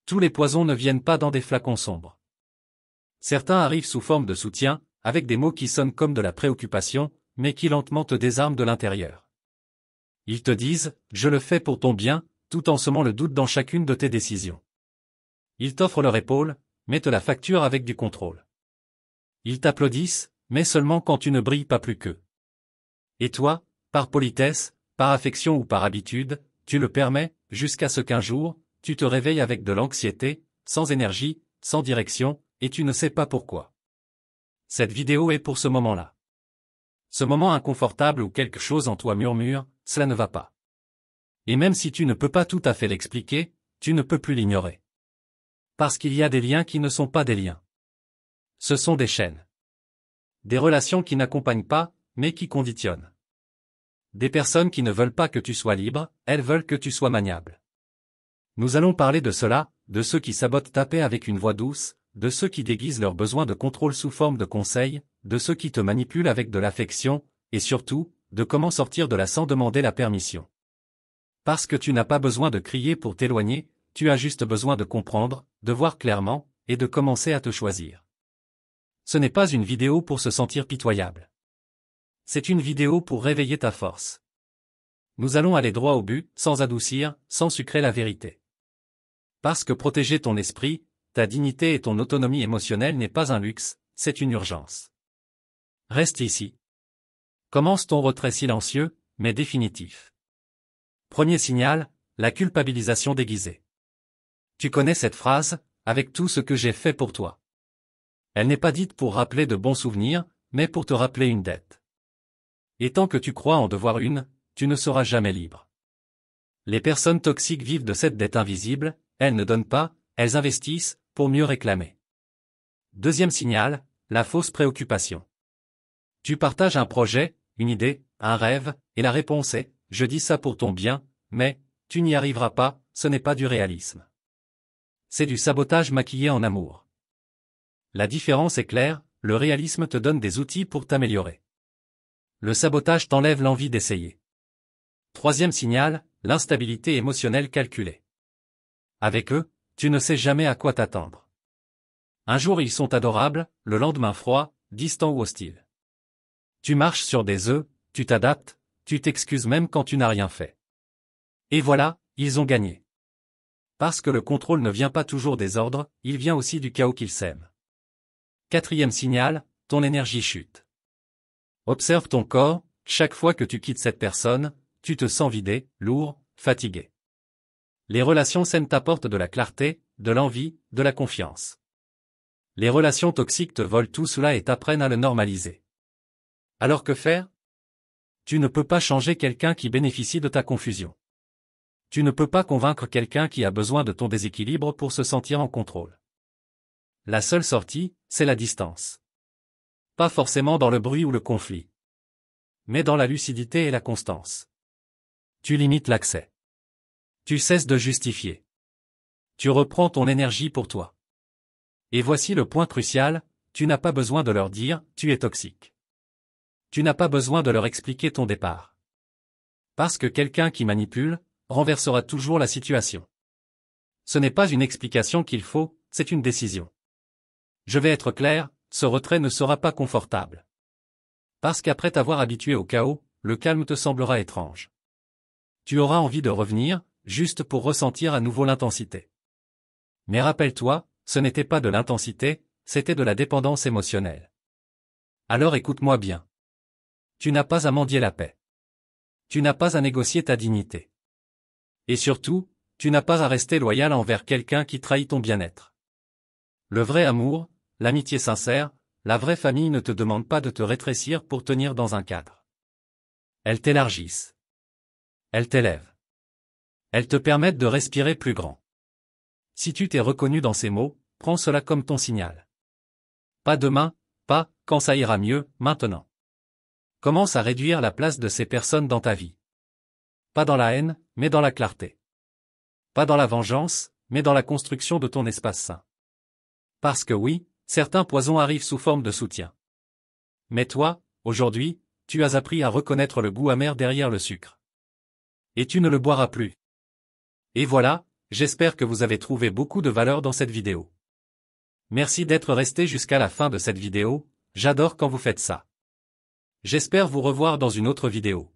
Tous les poisons ne viennent pas dans des flacons sombres. Certains arrivent sous forme de soutien, avec des mots qui sonnent comme de la préoccupation, mais qui lentement te désarment de l'intérieur. Ils te disent « Je le fais pour ton bien », tout en semant le doute dans chacune de tes décisions. Ils t'offrent leur épaule, mais te la facturent avec du contrôle. Ils t'applaudissent, mais seulement quand tu ne brilles pas plus qu'eux. Et toi, par politesse, par affection ou par habitude, tu le permets, jusqu'à ce qu'un jour, tu te réveilles avec de l'anxiété, sans énergie, sans direction, et tu ne sais pas pourquoi. Cette vidéo est pour ce moment-là. Ce moment inconfortable où quelque chose en toi murmure, cela ne va pas. Et même si tu ne peux pas tout à fait l'expliquer, tu ne peux plus l'ignorer. Parce qu'il y a des liens qui ne sont pas des liens. Ce sont des chaînes. Des relations qui n'accompagnent pas, mais qui conditionnent. Des personnes qui ne veulent pas que tu sois libre, elles veulent que tu sois maniable. Nous allons parler de cela, de ceux qui sabotent ta paix avec une voix douce, de ceux qui déguisent leur besoin de contrôle sous forme de conseils, de ceux qui te manipulent avec de l'affection, et surtout, de comment sortir de là sans demander la permission. Parce que tu n'as pas besoin de crier pour t'éloigner, tu as juste besoin de comprendre, de voir clairement, et de commencer à te choisir. Ce n'est pas une vidéo pour se sentir pitoyable. C'est une vidéo pour réveiller ta force. Nous allons aller droit au but, sans adoucir, sans sucrer la vérité. Parce que protéger ton esprit, ta dignité et ton autonomie émotionnelle n'est pas un luxe, c'est une urgence. Reste ici. Commence ton retrait silencieux, mais définitif. Premier signal, la culpabilisation déguisée. Tu connais cette phrase, avec tout ce que j'ai fait pour toi. Elle n'est pas dite pour rappeler de bons souvenirs, mais pour te rappeler une dette. Et tant que tu crois en devoir une, tu ne seras jamais libre. Les personnes toxiques vivent de cette dette invisible, elles ne donnent pas, elles investissent, pour mieux réclamer. Deuxième signal, la fausse préoccupation. Tu partages un projet, une idée, un rêve, et la réponse est « je dis ça pour ton bien, mais, tu n'y arriveras pas », ce n'est pas du réalisme. C'est du sabotage maquillé en amour. La différence est claire, le réalisme te donne des outils pour t'améliorer. Le sabotage t'enlève l'envie d'essayer. Troisième signal, l'instabilité émotionnelle calculée. Avec eux, tu ne sais jamais à quoi t'attendre. Un jour ils sont adorables, le lendemain froid, distant ou hostile. Tu marches sur des œufs, tu t'adaptes, tu t'excuses même quand tu n'as rien fait. Et voilà, ils ont gagné. Parce que le contrôle ne vient pas toujours des ordres, il vient aussi du chaos qu'ils sèment. Quatrième signal, ton énergie chute. Observe ton corps, chaque fois que tu quittes cette personne, tu te sens vidé, lourd, fatigué. Les relations saines t'apportent de la clarté, de l'envie, de la confiance. Les relations toxiques te volent tout cela et t'apprennent à le normaliser. Alors que faire? Tu ne peux pas changer quelqu'un qui bénéficie de ta confusion. Tu ne peux pas convaincre quelqu'un qui a besoin de ton déséquilibre pour se sentir en contrôle. La seule sortie, c'est la distance. Pas forcément dans le bruit ou le conflit, mais dans la lucidité et la constance. Tu limites l'accès. Tu cesses de justifier. Tu reprends ton énergie pour toi. Et voici le point crucial, tu n'as pas besoin de leur dire « tu es toxique ». Tu n'as pas besoin de leur expliquer ton départ. Parce que quelqu'un qui manipule, renversera toujours la situation. Ce n'est pas une explication qu'il faut, c'est une décision. Je vais être clair, ce retrait ne sera pas confortable. Parce qu'après t'avoir habitué au chaos, le calme te semblera étrange. Tu auras envie de revenir, juste pour ressentir à nouveau l'intensité. Mais rappelle-toi, ce n'était pas de l'intensité, c'était de la dépendance émotionnelle. Alors écoute-moi bien. Tu n'as pas à mendier la paix. Tu n'as pas à négocier ta dignité. Et surtout, tu n'as pas à rester loyal envers quelqu'un qui trahit ton bien-être. Le vrai amour, l'amitié sincère, la vraie famille ne te demande pas de te rétrécir pour tenir dans un cadre. Elles t'élargissent. Elles t'élèvent. Elles te permettent de respirer plus grand. Si tu t'es reconnu dans ces mots, prends cela comme ton signal. Pas demain, pas quand ça ira mieux, maintenant. Commence à réduire la place de ces personnes dans ta vie. Pas dans la haine, mais dans la clarté. Pas dans la vengeance, mais dans la construction de ton espace sain. Parce que oui, certains poisons arrivent sous forme de soutien. Mais toi, aujourd'hui, tu as appris à reconnaître le goût amer derrière le sucre. Et tu ne le boiras plus. Et voilà, J'espère que vous avez trouvé beaucoup de valeur dans cette vidéo. Merci d'être resté jusqu'à la fin de cette vidéo, j'adore quand vous faites ça. J'espère vous revoir dans une autre vidéo.